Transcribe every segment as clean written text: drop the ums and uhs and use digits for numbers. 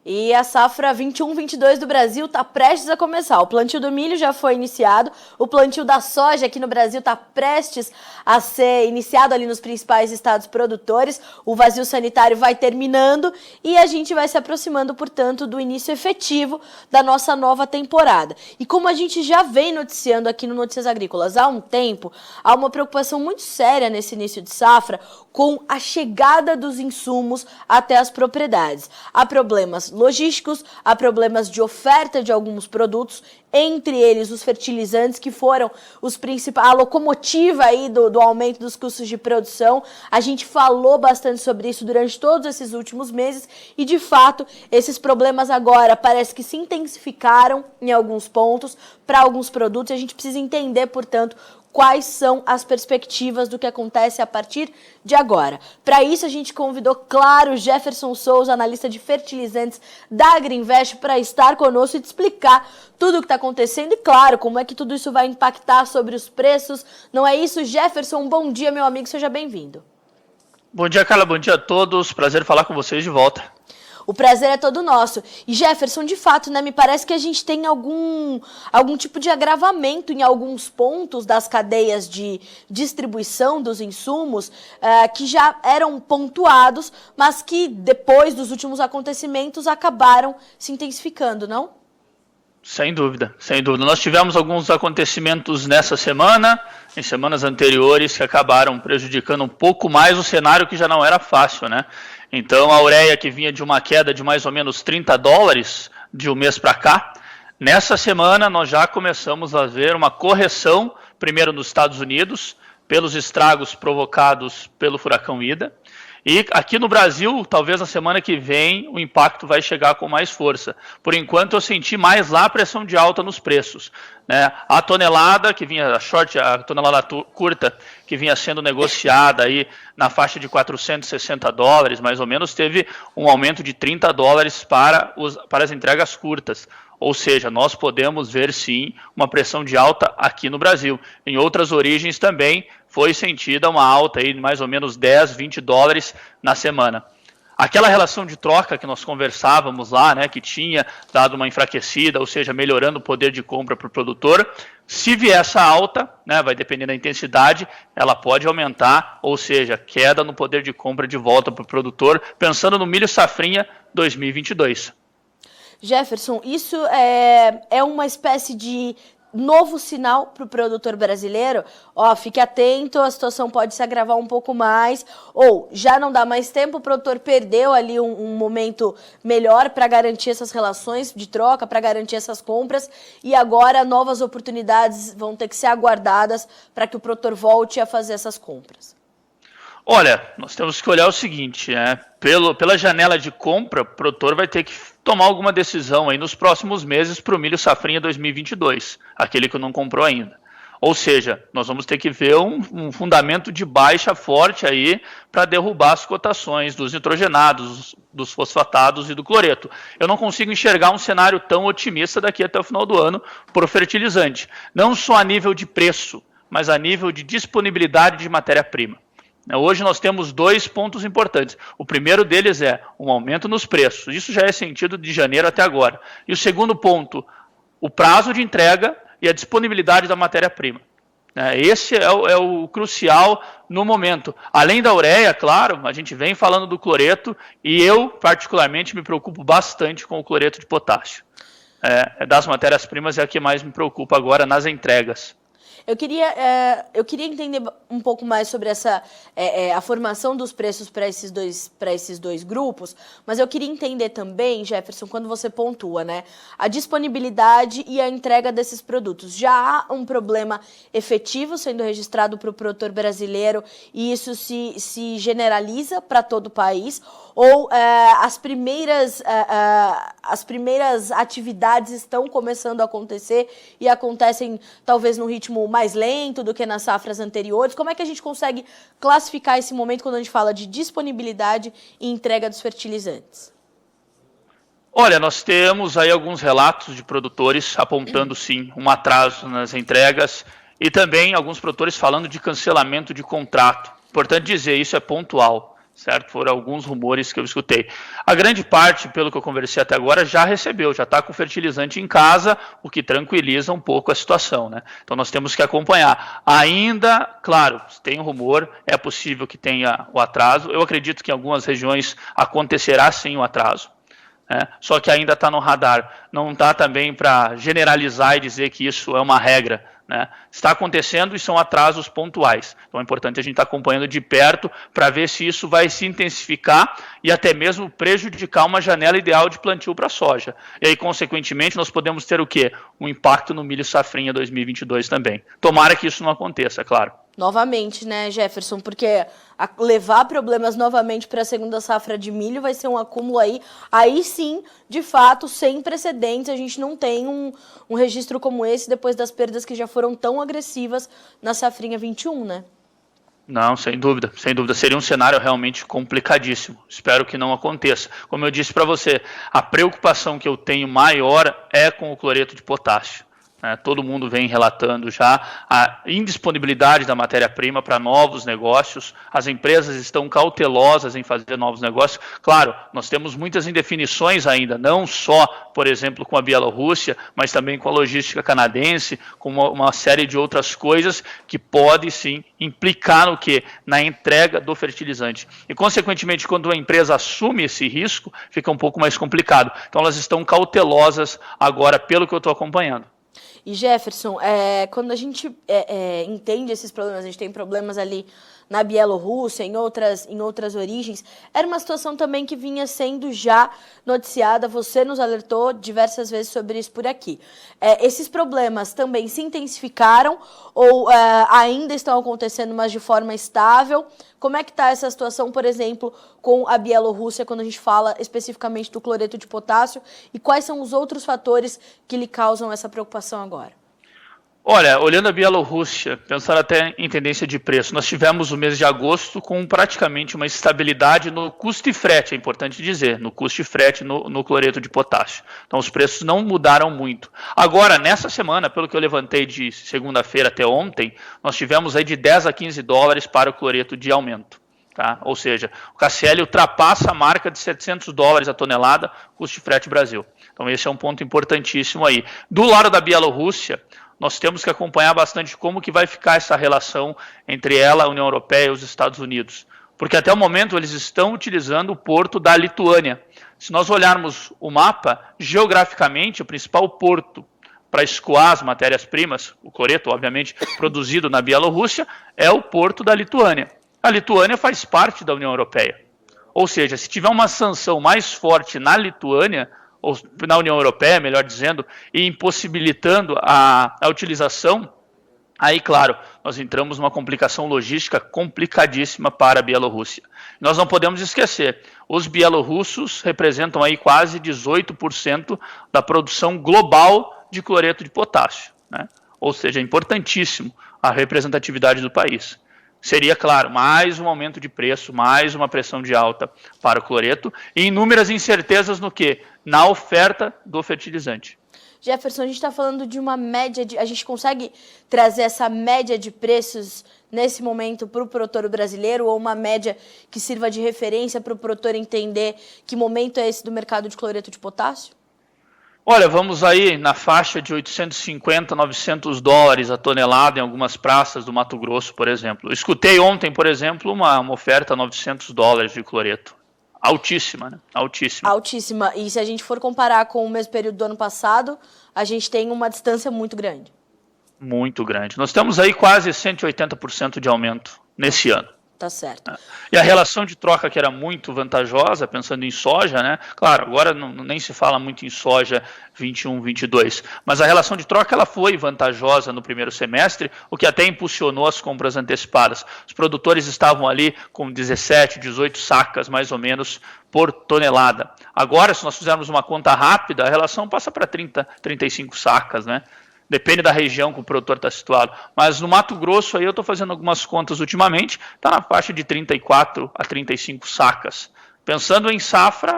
E a safra 21-22 do Brasil está prestes a começar. O plantio do milho já foi iniciado, o plantio da soja aqui no Brasil está prestes a ser iniciado ali nos principais estados produtores. O vazio sanitário vai terminando e a gente vai se aproximando, portanto, do início efetivo da nossa nova temporada. E como a gente já vem noticiando aqui no Notícias Agrícolas há um tempo, há uma preocupação muito séria nesse início de safra com a chegada dos insumos até as propriedades. Há problemas logísticos, há problemas de oferta de alguns produtos, entre eles os fertilizantes, que foram os principais, a locomotiva aí do aumento dos custos de produção. A gente falou bastante sobre isso durante todos esses últimos meses e, de fato, esses problemas agora parece que se intensificaram em alguns pontos para alguns produtos. A gente precisa entender, portanto, quais são as perspectivas do que acontece a partir de agora. Para isso, a gente convidou, claro, Jefferson Souza, analista de fertilizantes da Agrinvest, para estar conosco e te explicar tudo o que está acontecendo e, claro, como é que tudo isso vai impactar sobre os preços. Não é isso, Jefferson? Bom dia, meu amigo, seja bem-vindo. Bom dia, Carla, bom dia a todos. Prazer falar com vocês de volta. O prazer é todo nosso. E Jefferson, de fato, né, me parece que a gente tem algum tipo de agravamento em alguns pontos das cadeias de distribuição dos insumos que já eram pontuados, mas que depois dos últimos acontecimentos acabaram se intensificando, não? Sem dúvida, sem dúvida. Nós tivemos alguns acontecimentos nessa semana, em semanas anteriores, que acabaram prejudicando um pouco mais o cenário, que já não era fácil, né? Então, a ureia, que vinha de uma queda de mais ou menos $30 de um mês para cá, nessa semana nós já começamos a ver uma correção, primeiro nos Estados Unidos, pelos estragos provocados pelo furacão Ida. E aqui no Brasil, talvez na semana que vem, o impacto vai chegar com mais força. Por enquanto, eu senti mais lá a pressão de alta nos preços, né? A tonelada que vinha, a tonelada curta, que vinha sendo negociada aí na faixa de $460, mais ou menos, teve um aumento de $30 para as entregas curtas. Ou seja, nós podemos ver sim uma pressão de alta aqui no Brasil. Em outras origens também foi sentida uma alta aí de mais ou menos $10-20 na semana. Aquela relação de troca que nós conversávamos lá, né, que tinha dado uma enfraquecida, ou seja, melhorando o poder de compra para o produtor, se vier essa alta, né, vai depender da intensidade, ela pode aumentar, ou seja, queda no poder de compra de volta para o produtor, pensando no milho safrinha 2022. Jefferson, isso é uma espécie de novo sinal para o produtor brasileiro? Ó, fique atento, a situação pode se agravar um pouco mais, ou já não dá mais tempo, o produtor perdeu ali um momento melhor para garantir essas relações de troca, para garantir essas compras, e agora novas oportunidades vão ter que ser aguardadas para que o produtor volte a fazer essas compras. Olha, nós temos que olhar o seguinte, né? Pela janela de compra, o produtor vai ter que tomar alguma decisão aí nos próximos meses para o milho safrinha 2022, aquele que não comprou ainda. Ou seja, nós vamos ter que ver um fundamento de baixa forte aí para derrubar as cotações dos nitrogenados, dos fosfatados e do cloreto. Eu não consigo enxergar um cenário tão otimista daqui até o final do ano para o fertilizante. Não só a nível de preço, mas a nível de disponibilidade de matéria-prima. Hoje nós temos dois pontos importantes. O primeiro deles é um aumento nos preços. Isso já é sentido de janeiro até agora. E o segundo ponto, o prazo de entrega e a disponibilidade da matéria-prima. Esse é o crucial no momento. Além da ureia, claro, a gente vem falando do cloreto e eu, particularmente, me preocupo bastante com o cloreto de potássio. Das matérias-primas é a que mais me preocupa agora nas entregas. Eu queria entender um pouco mais sobre a formação dos preços para esses dois grupos, mas eu queria entender também, Jefferson, quando você pontua, né, a disponibilidade e a entrega desses produtos. Já há um problema efetivo sendo registrado para o produtor brasileiro e isso se generaliza para todo o país? Ou as primeiras atividades estão começando a acontecer e acontecem talvez num ritmo mais lento do que nas safras anteriores? Como é que a gente consegue classificar esse momento quando a gente fala de disponibilidade e entrega dos fertilizantes? Olha, nós temos aí alguns relatos de produtores apontando sim um atraso nas entregas e também alguns produtores falando de cancelamento de contrato. Importante dizer, isso é pontual. certo? Foram alguns rumores que eu escutei. A grande parte, pelo que eu conversei até agora, já recebeu, já está com fertilizante em casa, o que tranquiliza um pouco a situação, né? Então nós temos que acompanhar. Ainda, claro, tem um rumor, é possível que tenha o atraso. Eu acredito que em algumas regiões acontecerá sim o atraso. Só que ainda está no radar. Não está também para generalizar e dizer que isso é uma regra. Está acontecendo e são atrasos pontuais. Então é importante a gente estar acompanhando de perto para ver se isso vai se intensificar e até mesmo prejudicar uma janela ideal de plantio para a soja. E aí, consequentemente, nós podemos ter o quê? Um impacto no milho safrinha 2022 também. Tomara que isso não aconteça, claro. Novamente, né, Jefferson? Porque levar problemas novamente para a segunda safra de milho vai ser um acúmulo aí sim, de fato, sem precedentes. A gente não tem um registro como esse depois das perdas que já foram tão agressivas na safrinha 21, né? Não, sem dúvida, sem dúvida. Seria um cenário realmente complicadíssimo. Espero que não aconteça. Como eu disse para você, a preocupação que eu tenho maior é com o cloreto de potássio. Todo mundo vem relatando já a indisponibilidade da matéria-prima para novos negócios. As empresas estão cautelosas em fazer novos negócios. Claro, nós temos muitas indefinições ainda, não só, por exemplo, com a Bielorrússia, mas também com a logística canadense, com uma série de outras coisas que pode sim implicar no quê? Na entrega do fertilizante. E, consequentemente, quando a empresa assume esse risco, fica um pouco mais complicado. Então, elas estão cautelosas agora, pelo que eu estou acompanhando. E Jefferson, quando a gente entende esses problemas, a gente tem problemas ali na Bielorrússia, em outras origens, era uma situação também que vinha sendo já noticiada, você nos alertou diversas vezes sobre isso por aqui. Esses problemas também se intensificaram ou ainda estão acontecendo, mas de forma estável? Como é que está essa situação, por exemplo, com a Bielorrússia, quando a gente fala especificamente do cloreto de potássio, e quais são os outros fatores que lhe causam essa preocupação agora? Olha, olhando a Bielorrússia, pensar até em tendência de preço, nós tivemos o mês de agosto com praticamente uma estabilidade no custo e frete, é importante dizer, no custo e frete no cloreto de potássio. Então os preços não mudaram muito. Agora, nessa semana, pelo que eu levantei de segunda-feira até ontem, nós tivemos aí de 10 a 15 dólares para o cloreto de aumento. Tá? Ou seja, o KCl ultrapassa a marca de 700 dólares a tonelada, custo de frete Brasil. Então esse é um ponto importantíssimo aí. Do lado da Bielorrússia, nós temos que acompanhar bastante como que vai ficar essa relação entre ela, a União Europeia e os Estados Unidos. Porque até o momento eles estão utilizando o porto da Lituânia. Se nós olharmos o mapa, geograficamente o principal porto para escoar as matérias-primas, o cloreto, obviamente, produzido na Bielorrússia, é o porto da Lituânia. A Lituânia faz parte da União Europeia. Ou seja, se tiver uma sanção mais forte na Lituânia, ou na União Europeia, melhor dizendo, e impossibilitando a utilização, aí, claro, nós entramos numa complicação logística complicadíssima para a Bielorrússia. Nós não podemos esquecer, os bielorrussos representam aí quase 18% da produção global de cloreto de potássio, né? Ou seja, é importantíssimo a representatividade do país. Seria, claro, mais um aumento de preço, mais uma pressão de alta para o cloreto e inúmeras incertezas no quê? Na oferta do fertilizante. Jefferson, a gente está falando de uma média, a gente consegue trazer essa média de preços nesse momento para o produtor brasileiro ou uma média que sirva de referência para o produtor entender que momento é esse do mercado de cloreto de potássio? Olha, vamos aí na faixa de 850, 900 dólares a tonelada em algumas praças do Mato Grosso, por exemplo. Eu escutei ontem, por exemplo, uma oferta a 900 dólares de cloreto. Altíssima, né? Altíssima. Altíssima. E se a gente for comparar com o mesmo período do ano passado, a gente tem uma distância muito grande. Muito grande. Nós temos aí quase 180% de aumento nesse ano. Tá certo. E a relação de troca que era muito vantajosa, pensando em soja, né? Claro, agora nem se fala muito em soja 21, 22, mas a relação de troca ela foi vantajosa no primeiro semestre, o que até impulsionou as compras antecipadas. Os produtores estavam ali com 17, 18 sacas, mais ou menos, por tonelada. Agora, se nós fizermos uma conta rápida, a relação passa para 30, 35 sacas, né? Depende da região que o produtor está situado. Mas no Mato Grosso, aí eu estou fazendo algumas contas ultimamente, está na faixa de 34 a 35 sacas. Pensando em safra,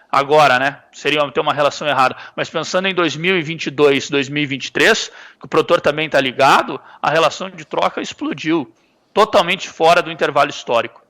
agora, né? Seria ter uma relação errada. Mas pensando em 2022, 2023, que o produtor também está ligado, a relação de troca explodiu. Totalmente fora do intervalo histórico.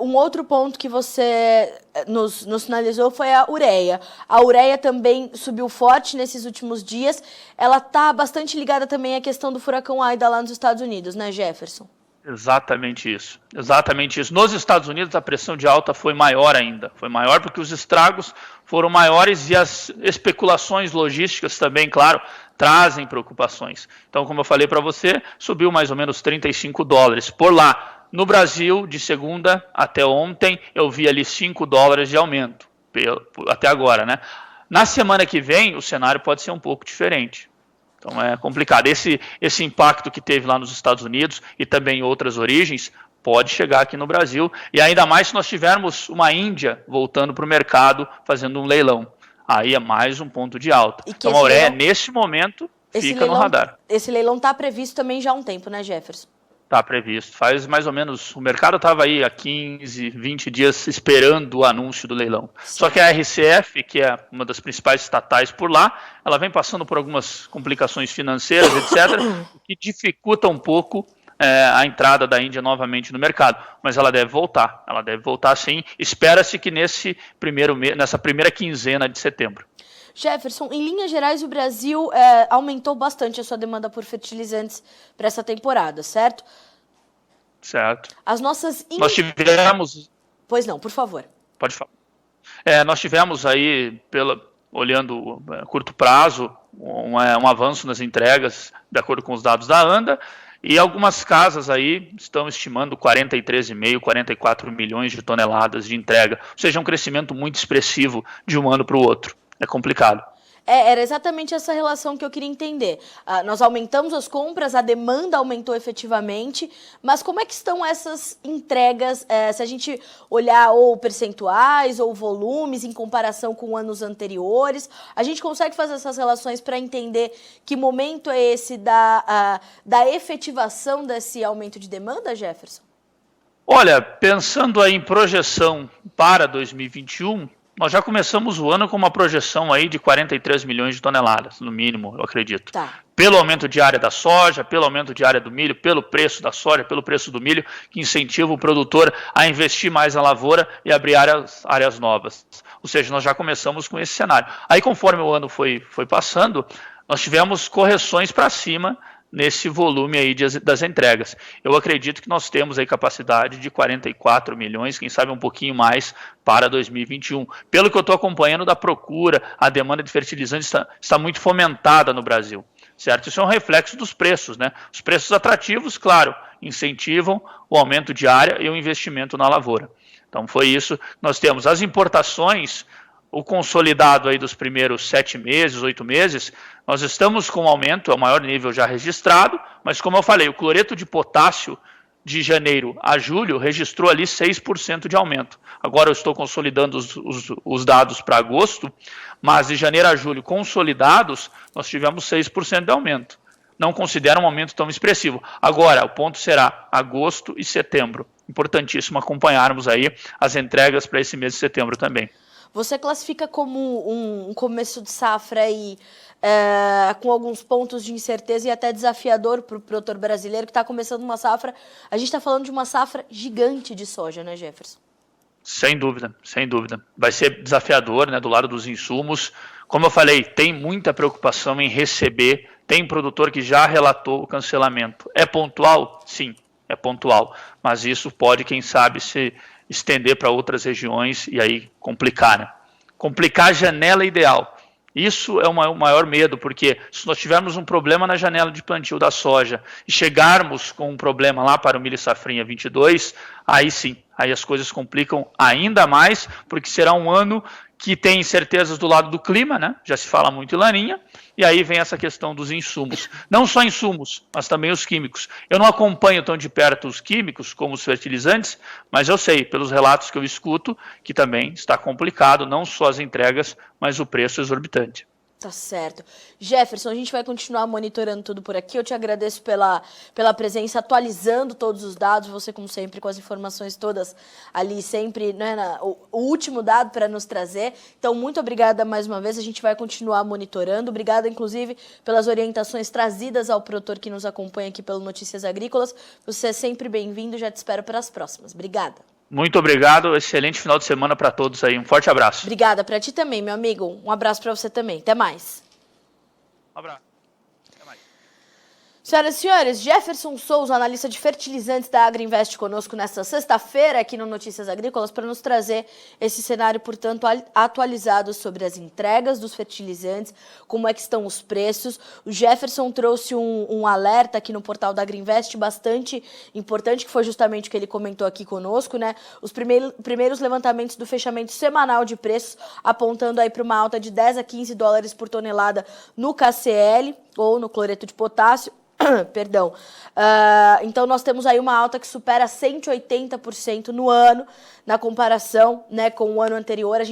Um outro ponto que você nos sinalizou foi a ureia. A ureia também subiu forte nesses últimos dias. Ela está bastante ligada também à questão do furacão Aida lá nos Estados Unidos, né, Jefferson? Exatamente isso. Exatamente isso. Nos Estados Unidos, a pressão de alta foi maior ainda. Foi maior porque os estragos foram maiores e as especulações logísticas também, claro, trazem preocupações. Então, como eu falei para você, subiu mais ou menos $35 por lá. No Brasil, de segunda até ontem, eu vi ali $5 de aumento, até agora, né? Na semana que vem, o cenário pode ser um pouco diferente. Então é complicado. Esse impacto que teve lá nos Estados Unidos e também em outras origens pode chegar aqui no Brasil. E ainda mais se nós tivermos uma Índia voltando para o mercado, fazendo um leilão. Aí é mais um ponto de alta. Então a ureia, nesse momento, fica no radar. Esse leilão está previsto também já há um tempo, né, Jefferson? Está previsto. Faz mais ou menos... O mercado estava aí há 15, 20 dias esperando o anúncio do leilão. Sim. Só que a RCF, que é uma das principais estatais por lá, ela vem passando por algumas complicações financeiras, etc., que dificulta um pouco a entrada da Índia novamente no mercado. Mas ela deve voltar. Ela deve voltar sim. Espera-se que nessa primeira quinzena de setembro. Jefferson, em linhas gerais, o Brasil aumentou bastante a sua demanda por fertilizantes para essa temporada, certo? Certo. As nossas... Nós tivemos... Pois não, por favor. Pode falar. Nós tivemos aí, olhando a curto prazo, um avanço nas entregas, de acordo com os dados da ANDA, e algumas casas aí estão estimando 43,5, 44 milhões de toneladas de entrega, ou seja, um crescimento muito expressivo de um ano para o outro. É complicado. Era exatamente essa relação que eu queria entender. Nós aumentamos as compras, a demanda aumentou efetivamente, mas como é que estão essas entregas, se a gente olhar ou percentuais ou volumes em comparação com anos anteriores? A gente consegue fazer essas relações para entender que momento é esse da efetivação desse aumento de demanda, Jefferson? Olha, pensando aí em projeção para 2021... Nós já começamos o ano com uma projeção aí de 43 milhões de toneladas, no mínimo, eu acredito. Tá. Pelo aumento de área da soja, pelo aumento de área do milho, pelo preço da soja, pelo preço do milho, que incentiva o produtor a investir mais na lavoura e abrir áreas novas. Ou seja, nós já começamos com esse cenário. Aí, conforme o ano foi passando, nós tivemos correções para cima nesse volume aí das entregas. Eu acredito que nós temos aí capacidade de 44 milhões, quem sabe um pouquinho mais, para 2021. Pelo que eu estou acompanhando da procura, a demanda de fertilizantes está muito fomentada no Brasil, certo? Isso é um reflexo dos preços, né? Os preços atrativos, claro, incentivam o aumento de área e o investimento na lavoura. Então foi isso. Nós temos as importações, o consolidado aí dos primeiros 7 meses, 8 meses, nós estamos com um aumento, é o maior nível já registrado, mas como eu falei, o cloreto de potássio de janeiro a julho registrou ali 6% de aumento. Agora eu estou consolidando os dados para agosto, mas de janeiro a julho consolidados, nós tivemos 6% de aumento. Não considero um aumento tão expressivo. Agora, o ponto será agosto e setembro. Importantíssimo acompanharmos aí as entregas para esse mês de setembro também. Você classifica como um começo de safra aí, com alguns pontos de incerteza e até desafiador para o produtor brasileiro que está começando uma safra. A gente está falando de uma safra gigante de soja, né, Jefferson? Sem dúvida, sem dúvida. Vai ser desafiador, né, do lado dos insumos. Como eu falei, tem muita preocupação em receber. Tem produtor que já relatou o cancelamento. É pontual? Sim, é pontual. Mas isso pode, quem sabe, se estender para outras regiões e aí complicar, né? Complicar a janela ideal. Isso é o maior medo, porque se nós tivermos um problema na janela de plantio da soja e chegarmos com um problema lá para o milho safrinha 22, aí sim, aí as coisas complicam ainda mais, porque será um ano que tem incertezas do lado do clima, né? Já se fala muito em laninha, e aí vem essa questão dos insumos. Não só insumos, mas também os químicos. Eu não acompanho tão de perto os químicos como os fertilizantes, mas eu sei, pelos relatos que eu escuto, que também está complicado, não só as entregas, mas o preço exorbitante. Tá certo. Jefferson, a gente vai continuar monitorando tudo por aqui. Eu te agradeço pela presença, atualizando todos os dados, você como sempre com as informações todas ali, sempre, né, o último dado para nos trazer. Então, muito obrigada mais uma vez, a gente vai continuar monitorando. Obrigada, inclusive, pelas orientações trazidas ao produtor que nos acompanha aqui pelo Notícias Agrícolas. Você é sempre bem-vindo, já te espero para as próximas. Obrigada. Muito obrigado, excelente final de semana para todos aí. Um forte abraço. Obrigada para ti também, meu amigo. Um abraço para você também. Até mais. Um abraço. Senhoras e senhores, Jefferson Souza, analista de fertilizantes da Agriinvest, conosco nesta sexta-feira aqui no Notícias Agrícolas para nos trazer esse cenário, portanto, atualizado sobre as entregas dos fertilizantes, como é que estão os preços. O Jefferson trouxe um alerta aqui no portal da Agriinvest bastante importante, que foi justamente o que ele comentou aqui conosco, né? Os primeiros levantamentos do fechamento semanal de preços, apontando aí para uma alta de 10 a 15 dólares por tonelada no KCl, ou no cloreto de potássio. Perdão. Então nós temos aí uma alta que supera 180% no ano, na comparação, né, com o ano anterior. A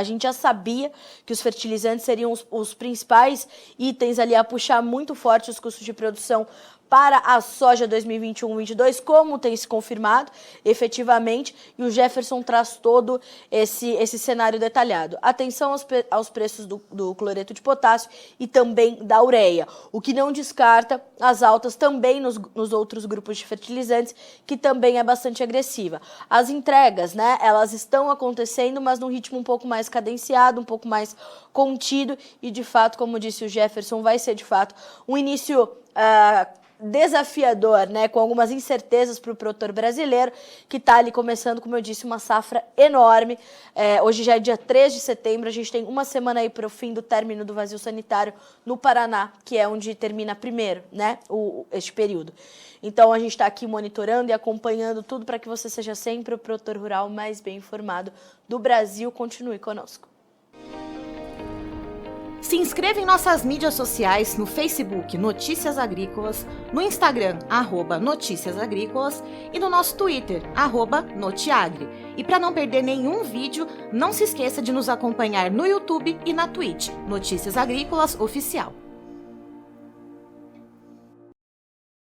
gente já sabia que os fertilizantes seriam os principais itens ali a puxar muito forte os custos de produção para a soja 2021-22, como tem se confirmado efetivamente, e o Jefferson traz todo esse cenário detalhado. Atenção aos preços do cloreto de potássio e também da ureia, o que não descarta as altas também nos outros grupos de fertilizantes, que também é bastante agressiva. As entregas, né, elas estão acontecendo, mas num ritmo um pouco mais cadenciado, um pouco mais contido, e de fato, como disse o Jefferson, vai ser de fato um início desafiador, né, com algumas incertezas para o produtor brasileiro, que está ali começando, como eu disse, uma safra enorme. Hoje já é dia 3 de setembro, a gente tem uma semana aí para o fim do término do vazio sanitário no Paraná, que é onde termina primeiro, né, este período. Então a gente está aqui monitorando e acompanhando tudo para que você seja sempre o produtor rural mais bem informado do Brasil. Continue conosco. Se inscreva em nossas mídias sociais, no Facebook Notícias Agrícolas, no Instagram @Notícias Agrícolas e no nosso Twitter @Notiagre. E para não perder nenhum vídeo, não se esqueça de nos acompanhar no YouTube e na Twitch, Notícias Agrícolas Oficial.